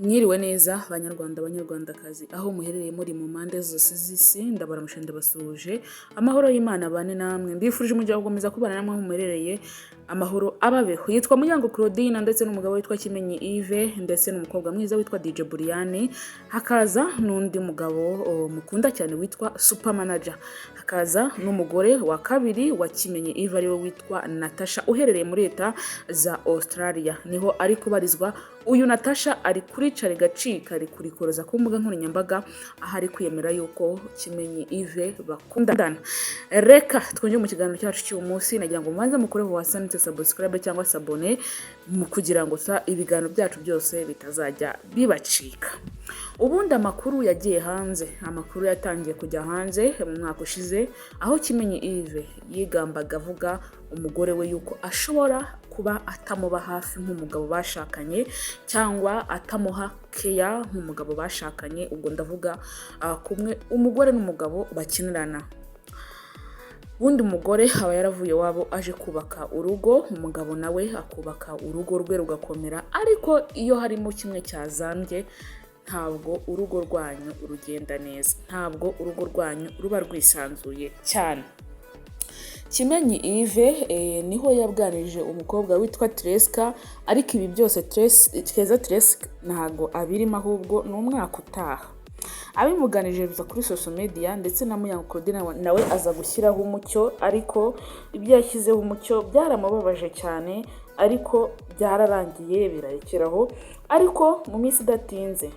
Mwiriwe neza banyarwanda banyarwandakazi aho muherereye muri mu mpande zose z'isi ndabaramuje ndabasuhuje amahoro y'Imana bane namwe mbifurije umujya gukomeza kubana namwe aho muherereye amahoro ababeho. Yitwa Muyango Claudine ndetse n'umugabo witwa Kimenyi Yves ndetse n'umukobwa mwiza witwa DJ Buriane, hakaza n'undi mugabo mukunda cyane witwa Super Manager, hakaza n'umugore wa kabiri wa Kimenyi Yves ariwe witwa Natasha uherereye muri leta za Australia, niho ari kubarizwa. Uyu Natasha ari kuri cari gacika ari kurikoroza ku mbuga nkoranyambaga aho ari kwiyemera yuko Kimenyi Yves bakundana. Reka twongere mu kiganiro cyacu cy'uyu munsi, nagira ngo mubanze mukoreho wasanitse subscribe cyangwa sabone mu kugira ngo ibiganiro byacu byose bitazajya bibacika. Ubundi amakuru yagiye hanze, amakuru yatangiye kujya hanze mu mwaka ushize aho Kimenyi Yves yigambaga avuga umugore we yuko ashobora kuba atamuba hafi nk'umugabo bashakanye cyangwa atamuha keya nk'umugabo bashakanye. Ubwo ndavuga kumwe umugore n'umugabo bakinirana. Ubundi umugore aba yaravuye wabo aje kubaka urugo, umugabo nawe akubaka urugo rwe rugakomera, ariko iyo harimo kimwe cyazambye ntabwo urugo rwanyu rugenda neza, ntabwo urugo rwanyu ruba rwisanzuye cyane. Kimenyi Yves niho yabwanirije umukobwa witwa Treska, ariko ibi byose Treska ntago abirimo, ahubwo ni umwaka utaha. Abimuganirije biza kuri social media ndetse na Muyango Claudine nawe aza gushyiraho umucyo, ariko ibyo yashyizeho umucyo byaramubabaje cyane, ariko byararangiye birarekeraho. Ariko mu minsi idatinze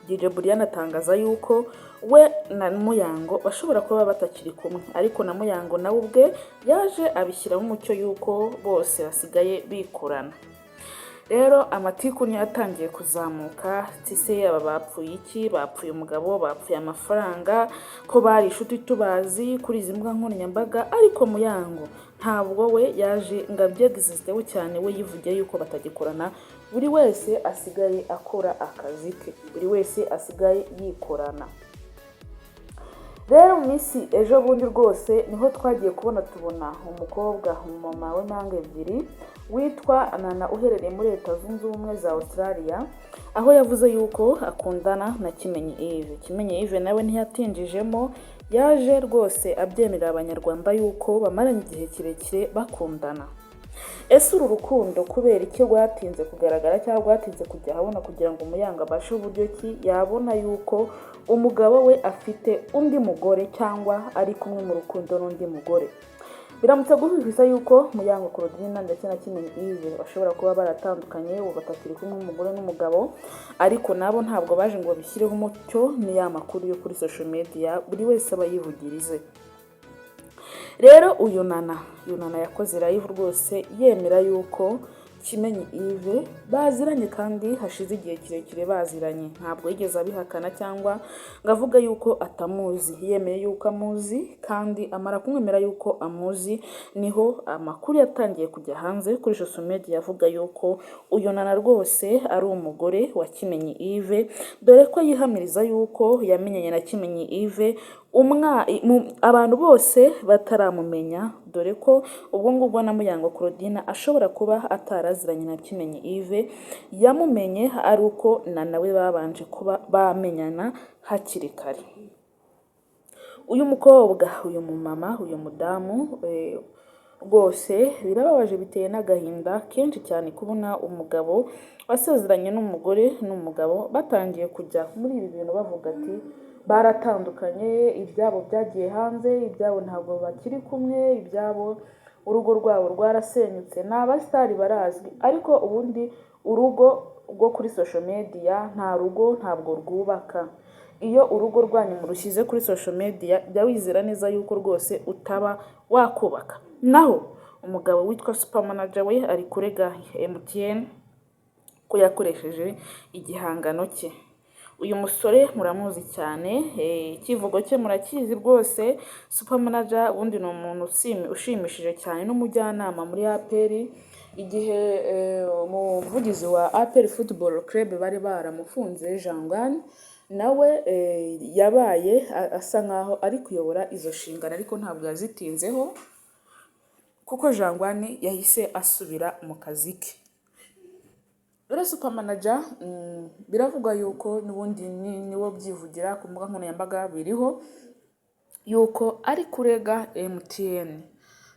DJ Buriane atangaza yuko we na Muyango bashobora kuba batakiri kumwe, ariko na Muyango nawe ubwe yaje abishyiraho umucyo yuko bose basigaye bikorana. Rero amatiku niyo yatangiye kuzamuka, tise aba bapfuye iki, bapfuye umugabo, bapfuye amafaranga, ko bari inshuti tubazi kuri izi mbuga nkoranyambaga. Ariko Muyango ntabwo we yaje ngo abyegisisteho cyane, we yivugiye yuko batagikorana, buri wese asigaye akora akazi ke, buri wese asigaye yikorana. Rero mu minsi ejo bundi rwose niho twagiye tubona umukobwa umumama w'impanga ebyiri witwa Nana uherereye muri leta zunze ubumwe za Australia, aho yavuze yuko akundana na Kimenyi Yves. Kimenyi Yves nawe ntiyatinjijemo, yaje rwose abyemerera abanyarwanda yuko bamaranye igihe kirekire bakundana. Ese uru rukundo kubera iki rwatinze kugaragara cyangwa rwatinze kujya ahabona kugira ngo Muyango abashe uburyo ki yabona yuko umugabo we afite undi mugore cyangwa ari kumwe mu rukundo n'undi mugore? Biramutse guhwihwisa yuko Muyango Claudine ndetse na Kimenyi Yves bashobora kuba baratandukanye, ubu batakiri kumwe umugore n'umugabo, ariko nabo ntabwo baje ngo babishyireho umucyo, ni ya makuru yo kuri social media buri wese aba yivugirize. Rero uyu Nana yakoze live rwose yemera yuko Kimenyi Yves baziranye kandi hashize igihe kirekire baziranye, ntabwo yigeze abihakana cyangwa ngo avuga yuko atamuzi. Yemeye yuko amuzi kandi amara kumwemera yuko amuzi, niho amakuru yatangiye kujya hanze kuri social media avuga yuko uyu Nana rwose ari umugore wa Kimenyi Yves, dore ko yihamiriza yuko yamenyanye na Kimenyi Yves abantu bose bataramumenya, dore ko ubwo ngubwo na Muyango Claudine ashobora kuba ataraziranye na Kimenyi Yves, yamumenye ari uko nawe babanje kuba bamenyana hakiri kare. Uyu mukobwa, uyu mumama, uyu mudamu rwose birababaje, biteye n'agahinda kenshi cyane kubona umugabo wasezeranye n'umugabo batangiye kujya muri ibi bintu bavuga ati baratandukanye, ibyabo byagiye hanze, ibyabo ntabwo bakiri kumwe, ibyabo urugo rwabo rwarasenyutse. Ni abasitari barazwi, ariko ubundi urugo rwo kuri social media nta rugo ntabwo rwubaka. Iyo urugo rwanyu murushyize kuri social media jya wizera neza yuko rwose utaba wakubaka. Naho umugabo witwa Super Manager we ari kurega MTN ko yakoresheje igihangano cye. Uyu musore muramuzi cyane, ikivugo cye murakizi rwose. Super Manager ubundi ni umuntu ushimishije cyane n'umujyanama muri APR. Igihe umuvugizi wa APR Football Club bari baramufunze Jangwan, nawe yabaye asa nkaho ari kuyobora izo nshingano, ariko ntabwo yazitinzeho kuko Jangwan yahise asubira mu kazi ke. rero super manager biravugwa yuko n'ubundi niwo byivugira ku mbuga nkoranyambaga biriho yuko ari kurega MTN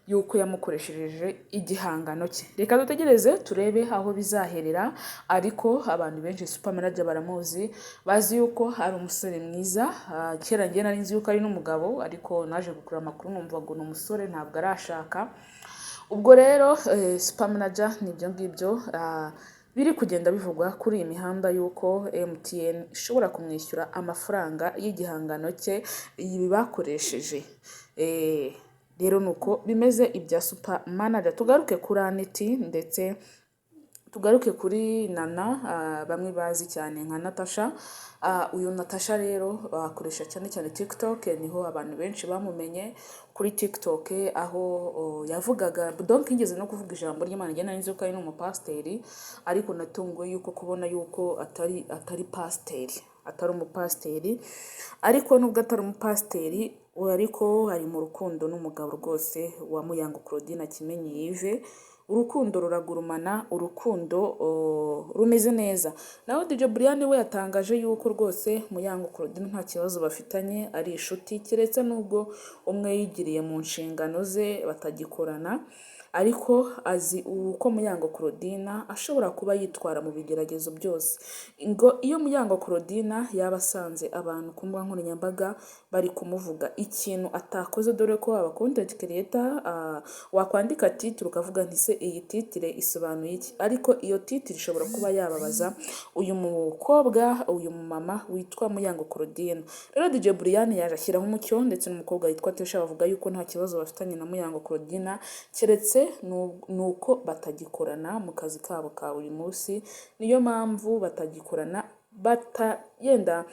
yuko yamukoreshereje igihangano cye. Reka dutegereze turebe aho bizaherera, ariko abantu benshi super manager baramuzi, bazi yuko ari umusore mwiza. Kera ngiye nari nzi yuko ari n'umugabo, ariko naje gukura amakuru numva ngo ni umusore, ntabwo arashaka. Ubwo rero super manager nibyo ngibyo biri kugenda bivugwa kuri iyi mihanda yuko MTN ishobora kumwishyura amafaranga y'igihangano cye ibi bakoresheje. Rero nuko bimeze ibya super manager. Tugaruke kuri Anity ndetse tugaruke kuri Nana, bamwe bazi cyane nka Natasha. Uyu Natasha rero akoresha cyane cyane TikTok, niho abantu benshi bamumenye kuri TikTok, aho yavugaga donc ingeze no kuvuga ijambo ry'Imana. Njye nari nzi ko ari n'umupasiteri, ariko natunguwe yuko kubona yuko atari pasiteri, atari umupasiteri. Ariko nubwo atari umupasiteri, ariko ari mu rukundo n'umugabo rwose wa Muyango Claudine Kimenyi Yves. Urukundo ruragurumana, urukundo rumeze neza. Naho DJ Brian we yatangaje yuko rwose Muyango Claudine nta kibazo bafitanye, ari inshuti, keretse nubwo umwe yigiriye mu nshingano ze batagikorana. Ariko azi uko Muyango Claudine ashobora kuba yitwara mu bigeragezo byose. Ngo iyo Muyango Claudine yaba asanze abantu ku mbuga nkoranyambaga bari kumuvuga ikintu atakoze, dore ko aba content creator wakwandika titre ukavuga nti se iyi titre isobanuye iki, ariko iyo titre ishobora kuba yababaza uyu mukobwa, uyu mama witwa Muyango Claudine. Rero DJ Brian yaje ashyiraho umucyo, ndetse n'umukobwa witwa Tesha bavuga yuko nta kibazo bafitanye na Muyango Claudine, keretse nuko batagikorana mu kazi kabo ka buri munsi. Niyo mpamvu batagikorana, yenda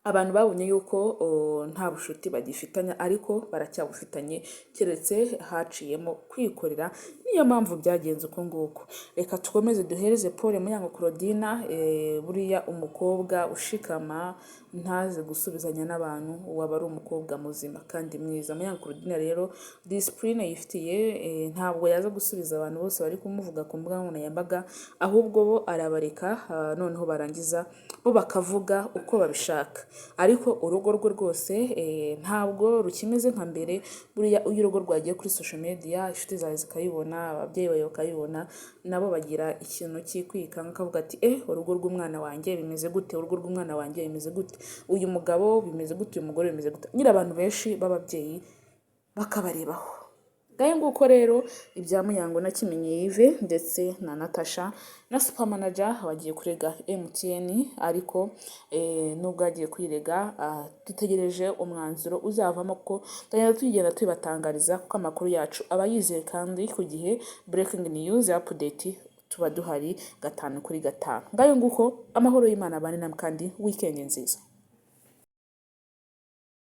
abantu babonye yuko nta bushuti bagifitanya, ariko baracyabufitanye, keretse haciyemo kwikorera. Niyo mpamvu byagenze uko nguko. Reka tukomeze duhereze Paul Muyango Claudine. Buriya umukobwa ushikama ntaze gusubizanya n'abantu, waba ari umukobwa muzima kandi mwiza. Muyango Claudine rero discipline yifitiye, ntabwo yaza gusubiza abantu bose bari kumuvuga ku mbuga nkoranyambaga, ahubwo bo arabareka, noneho barangiza bo bakavuga uko babishaka. Ariko urugo rwe rwose ntabwo rukimeze nka mbere. Buriya iyo urugo rwagiye kuri social media, inshuti zawe zikayibona, ababyeyi bawe bakayibona, nabo bagira ikintu cy'ikwikanga, akavuga ati urugo rw'umwana wanjye bimeze gute, urugo rw'umwana wanjye bimeze gute, uyu mugabo bimeze gute, uyu mugore bimeze gute. Nyira abantu benshi b'ababyeyi bakabarebaho. Ngahe nguko rero ibya Muyango na Kimenyi Yves ndetse na Natasha na super manager bagiye kurega MTN, ariko nubwo agiye kwirega, dutegereje umwanzuro uzavamo, ko tugenda tubatangariza, kuko amakuru yacu aba yizeye kandi ku gihe. Breaking news update tuba duhari 5 kuri 5. Ngahe nguko amahoro y'Imana abane namwe kandi weekend nziza.